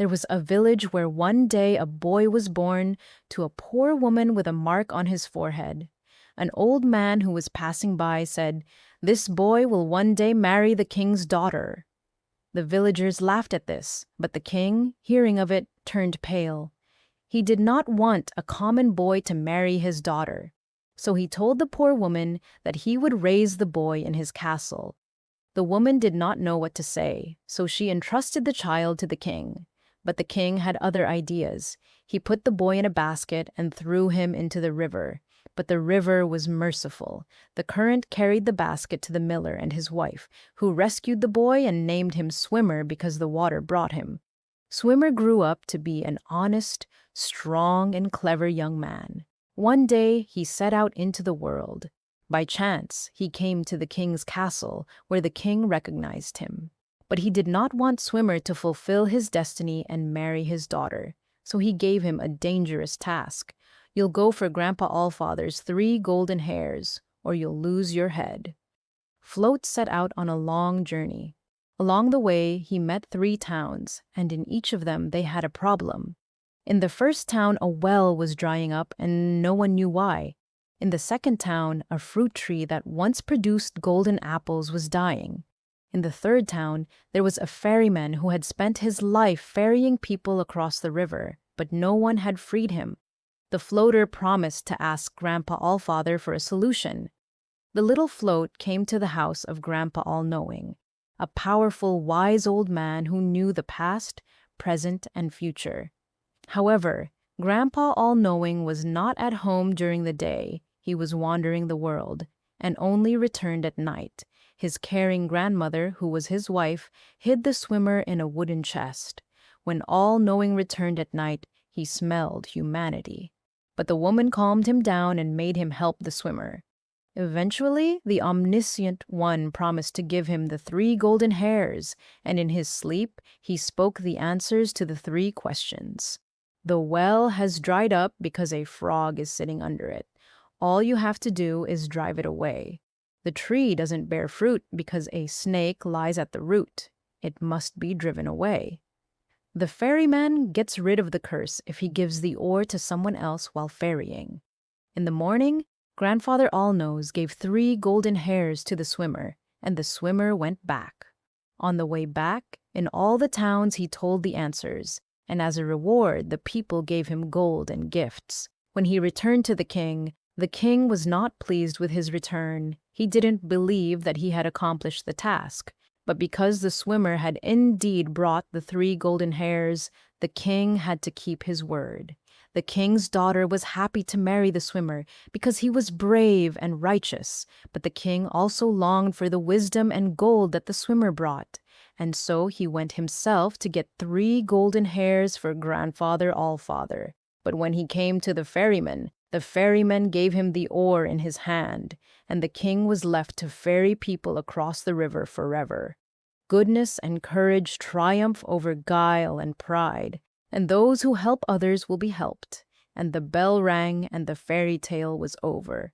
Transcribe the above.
There was a village where one day a boy was born to a poor woman with a mark on his forehead. An old man who was passing by said, "This boy will one day marry the king's daughter." The villagers laughed at this, but the king, hearing of it, turned pale. He did not want a common boy to marry his daughter, so he told the poor woman that he would raise the boy in his castle. The woman did not know what to say, so she entrusted the child to the king. But the king had other ideas. He put the boy in a basket and threw him into the river. But the river was merciful. The current carried the basket to the miller and his wife, who rescued the boy and named him Swimmer because the water brought him. Swimmer grew up to be an honest, strong, and clever young man. One day he set out into the world. By chance, he came to the king's castle, where the king recognized him. But he did not want Swimmer to fulfill his destiny and marry his daughter, so he gave him a dangerous task. "You'll go for Grandpa Allfather's 3 golden hairs, or you'll lose your head." Float set out on a long journey. Along the way, he met 3 towns, and in each of them they had a problem. In the first town, a well was drying up, and no one knew why. In the second town, a fruit tree that once produced golden apples was dying. In the third town, there was a ferryman who had spent his life ferrying people across the river, but no one had freed him. The floater promised to ask Grandpa Allfather for a solution. The little float came to the house of Grandpa Allknowing, a powerful, wise old man who knew the past, present, and future. However, Grandpa Allknowing was not at home during the day. He was wandering the world, and only returned at night. His caring grandmother, who was his wife, hid the swimmer in a wooden chest. When Allknowing returned at night, he smelled humanity. But the woman calmed him down and made him help the swimmer. Eventually, the omniscient one promised to give him the 3 golden hairs, and in his sleep, he spoke the answers to the 3 questions. "The well has dried up because a frog is sitting under it. All you have to do is drive it away. The tree doesn't bear fruit because a snake lies at the root. It must be driven away. The ferryman gets rid of the curse if he gives the oar to someone else while ferrying." In the morning, Grandfather Allknows gave 3 golden hairs to the swimmer, and the swimmer went back. On the way back, in all the towns he told the answers, and as a reward the people gave him gold and gifts. When he returned to the king was not pleased with his return. He didn't believe that he had accomplished the task. But because the swimmer had indeed brought the 3 golden hairs, the king had to keep his word. The king's daughter was happy to marry the swimmer because he was brave and righteous, but the king also longed for the wisdom and gold that the swimmer brought, and so he went himself to get 3 golden hairs for Grandfather Allfather. But when he came to the ferryman gave him the oar in his hand, and the king was left to ferry people across the river forever. Goodness and courage triumph over guile and pride, and those who help others will be helped. And the bell rang, and the fairy tale was over.